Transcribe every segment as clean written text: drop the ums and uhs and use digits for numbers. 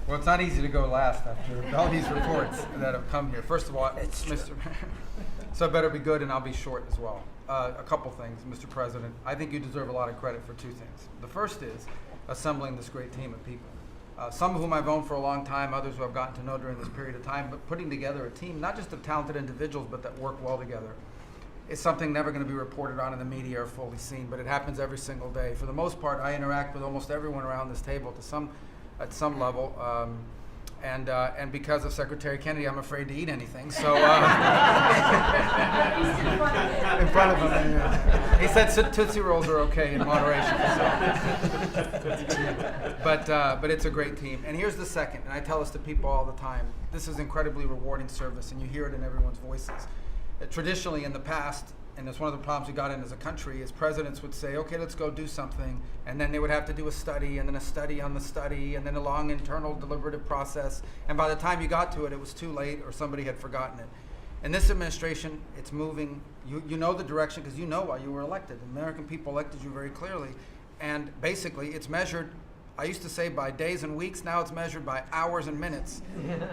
Well, it's not easy to go last after all these reports that have come here. First of all, Mr. So it better be good, and I'll be short as well. A couple things, Mr. President. I think you deserve a lot of credit for two things. The first is assembling this great team of people. Some of whom I've known for a long time, others who I've gotten to know during this period of time, but putting together a team, not just of talented individuals, but that work well together, is something never going to be reported on in the media or fully seen, but it happens every single day. For the most part, I interact with almost everyone around this table at some level, and because of Secretary Kennedy, I'm afraid to eat anything. So in front of him, yeah. He said Tootsie Rolls are okay in moderation. So. But it's a great team. And here's the second, and I tell this to people all the time. This is incredibly rewarding service, and you hear it in everyone's voices. Traditionally, in the past, and it's one of the problems we got in as a country, is presidents would say, okay, let's go do something, and then they would have to do a study, and then a study on the study, and then a long internal deliberative process, and by the time you got to it, it was too late, or somebody had forgotten it. In this administration, it's moving. You know the direction, because you know why you were elected. The American people elected you very clearly, and basically, it's measured, I used to say by days and weeks, now it's measured by hours and minutes,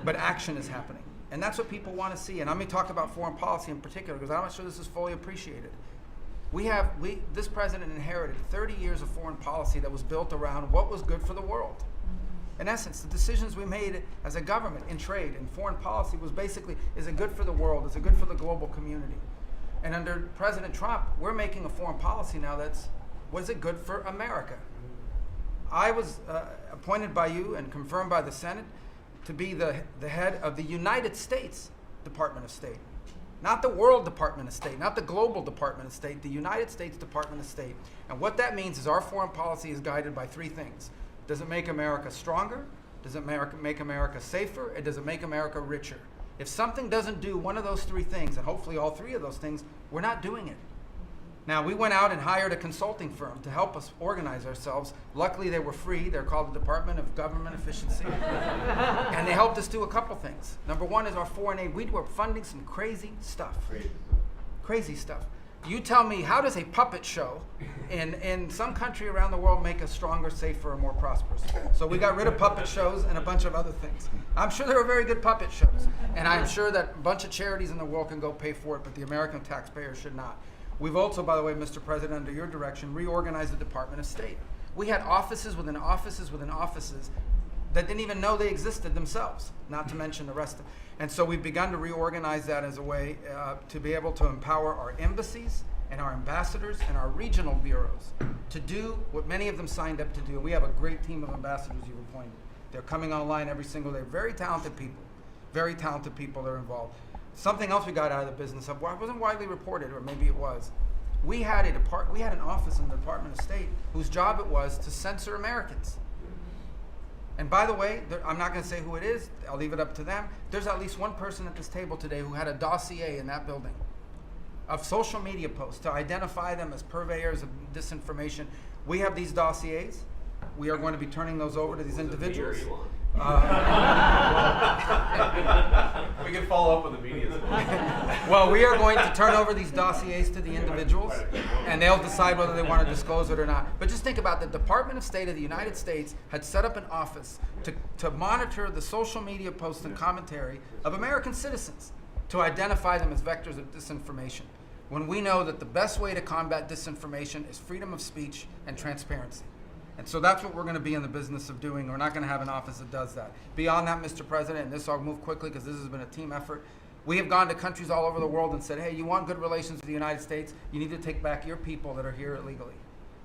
but action is happening. And that's what people want to see. And I'm going to talk about foreign policy in particular, because I'm not sure this is fully appreciated. This president inherited 30 years of foreign policy that was built around what was good for the world. In essence, the decisions we made as a government in trade and foreign policy was basically, is it good for the world? Is it good for the global community? And under President Trump, we're making a foreign policy now was it good for America? I was appointed by you and confirmed by the Senate to be the head of the United States Department of State. Not the World Department of State, not the Global Department of State, the United States Department of State. And what that means is our foreign policy is guided by three things. Does it make America stronger? Does it make America safer? And does it make America richer? If something doesn't do one of those three things, and hopefully all three of those things, we're not doing it. Now, we went out and hired a consulting firm to help us organize ourselves. Luckily, they were free. They're called the Department of Government Efficiency. And they helped us do a couple things. Number one is our foreign aid. We were funding some crazy stuff. Crazy stuff. You tell me, how does a puppet show in some country around the world make us stronger, safer, and more prosperous? So we got rid of puppet shows and a bunch of other things. I'm sure there were very good puppet shows. And I'm sure that a bunch of charities in the world can go pay for it, but the American taxpayer should not. We've also, by the way, Mr. President, under your direction, reorganized the Department of State. We had offices within offices within offices that didn't even know they existed themselves, not to mention the rest of them. And so we've begun to reorganize that as a way to be able to empower our embassies and our ambassadors and our regional bureaus to do what many of them signed up to do. We have a great team of ambassadors you've appointed. They're coming online every single day. Very talented people that are involved. Something else we got out of the business of, well, it wasn't widely reported, or maybe it was. We had an office in the Department of State whose job it was to censor Americans. And by the way, I'm not going to say who it is. I'll leave it up to them. There's at least one person at this table today who had a dossier in that building of social media posts to identify them as purveyors of disinformation. We have these dossiers. We are going to be turning those over to these individuals. We can follow up with the media. Well, we are going to turn over these dossiers to the individuals, and they'll decide whether they want to disclose it or not. But just think about the Department of State of the United States had set up an office to monitor the social media posts and commentary of American citizens to identify them as vectors of disinformation, when we know that the best way to combat disinformation is freedom of speech and transparency. And so that's what we're going to be in the business of doing. We're not going to have an office that does that. Beyond that, Mr. President, and this I'll move quickly because this has been a team effort, we have gone to countries all over the world and said, hey, you want good relations with the United States, you need to take back your people that are here illegally.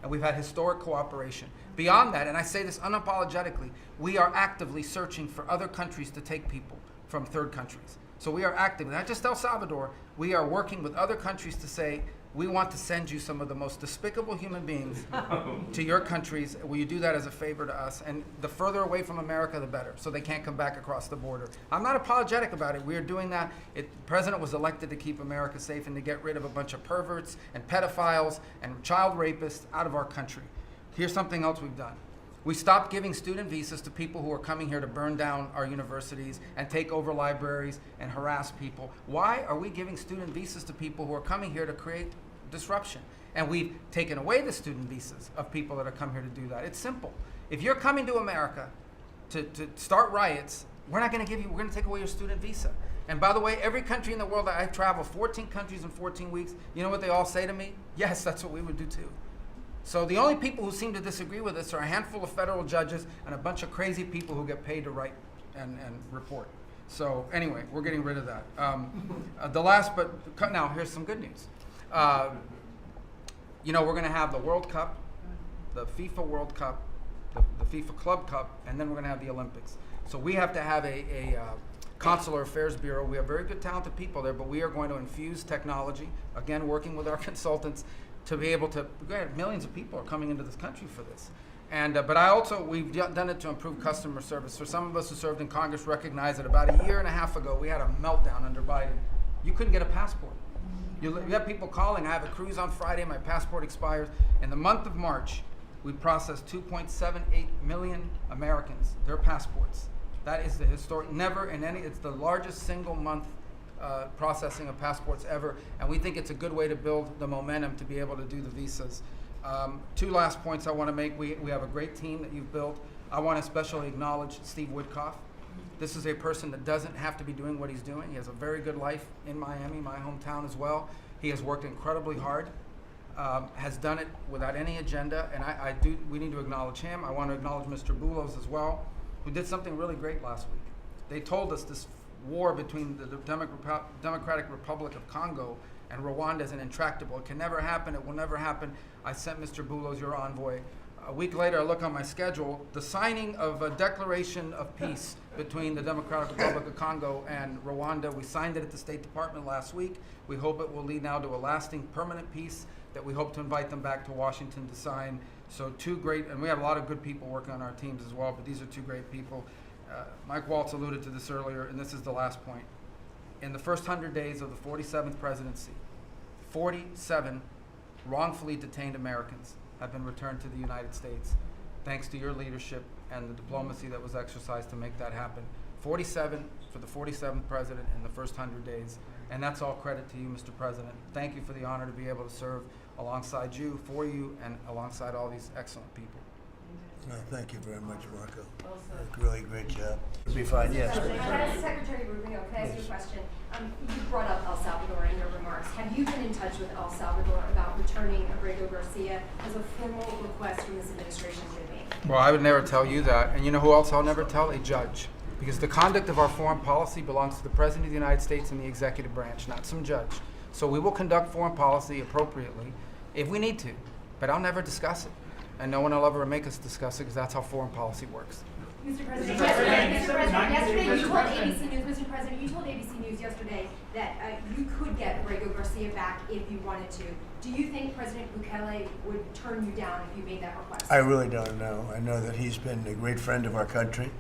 And we've had historic cooperation. Beyond that, and I say this unapologetically, we are actively searching for other countries to take people from third countries. So we are actively, not just El Salvador, we are working with other countries to say, we want to send you some of the most despicable human beings to your countries. Will you do that as a favor to us? And the further away from America, the better, so they can't come back across the border. I'm not apologetic about it. We are doing that. The president was elected to keep America safe and to get rid of a bunch of perverts and pedophiles and child rapists out of our country. Here's something else we've done. We stopped giving student visas to people who are coming here to burn down our universities and take over libraries and harass people. Why are we giving student visas to people who are coming here to create disruption? And we've taken away the student visas of people that have come here to do that. It's simple. If you're coming to America to start riots, we're going to take away your student visa. And by the way, every country in the world that I travel, 14 countries in 14 weeks, you know what they all say to me? Yes, that's what we would do too. So the only people who seem to disagree with us are a handful of federal judges and a bunch of crazy people who get paid to write and report. So anyway, we're getting rid of that. Now here's some good news. We're going to have the World Cup, the FIFA World Cup, the FIFA Club Cup, and then we're going to have the Olympics. So we have to have a Consular Affairs Bureau. We have very good, talented people there, but we are going to infuse technology, again, working with our consultants to be able to, millions of people are coming into this country for this. But we've done it to improve customer service. For some of us who served in Congress recognize that about a year and a half ago, we had a meltdown under Biden. You couldn't get a passport. You have people calling, I have a cruise on Friday, my passport expires. In the month of March, we processed 2.78 million Americans, their passports. That is the historic, it's the largest single month processing of passports ever, and we think it's a good way to build the momentum to be able to do the visas. Two last points I want to make. We have a great team that you've built. I want to especially acknowledge Steve Woodcock. This is a person that doesn't have to be doing what he's doing. He has a very good life in Miami, my hometown as well. He has worked incredibly hard, has done it without any agenda, and we need to acknowledge him. I want to acknowledge Mr. Boulos as well, who did something really great last week. They told us this war between the Democratic Republic of Congo and Rwanda is intractable. It can never happen. It will never happen. I sent Mr. Boulos, your envoy. A week later, I look on my schedule, the signing of a declaration of peace between the Democratic Republic of Congo and Rwanda. We signed it at the State Department last week. We hope it will lead now to a lasting, permanent peace that we hope to invite them back to Washington to sign. So two great, and we have a lot of good people working on our teams as well, but these are two great people. Mike Waltz alluded to this earlier, and this is the last point. In the first 100 days of the 47th presidency, 47 wrongfully detained Americans have been returned to the United States, thanks to your leadership and the diplomacy that was exercised to make that happen. 47 for the 47th president in the first 100 days, and that's all credit to you, Mr. President. Thank you for the honor to be able to serve alongside you, for you, and alongside all these excellent people. No, thank you very much, Marco. Really great job. It'll be fine, yes. Secretary Rubio, can I ask you a question? You brought up El Salvador in your remarks. Have you been in touch with El Salvador about returning Abrego Garcia as a formal request from this administration to make? Well, I would never tell you that. And you know who else I'll never tell? A judge. Because the conduct of our foreign policy belongs to the President of the United States and the executive branch, not some judge. So we will conduct foreign policy appropriately if we need to, but I'll never discuss it. And no one will ever make us discuss it because that's how foreign policy works. Mr. President, yesterday you told ABC News, Mr. President, you told ABC News yesterday that you could get Abrego Garcia back if you wanted to. Do you think President Bukele would turn you down if you made that request? I really don't know. I know that he's been a great friend of our country.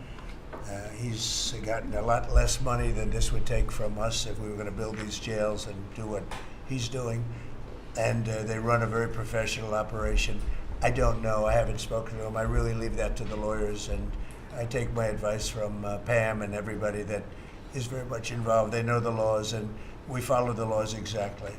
He's gotten a lot less money than this would take from us if we were going to build these jails and do what he's doing. And they run a very professional operation. I don't know. I haven't spoken to him. I really leave that to the lawyers, and I take my advice from Pam and everybody that is very much involved. They know the laws, and we follow the laws exactly.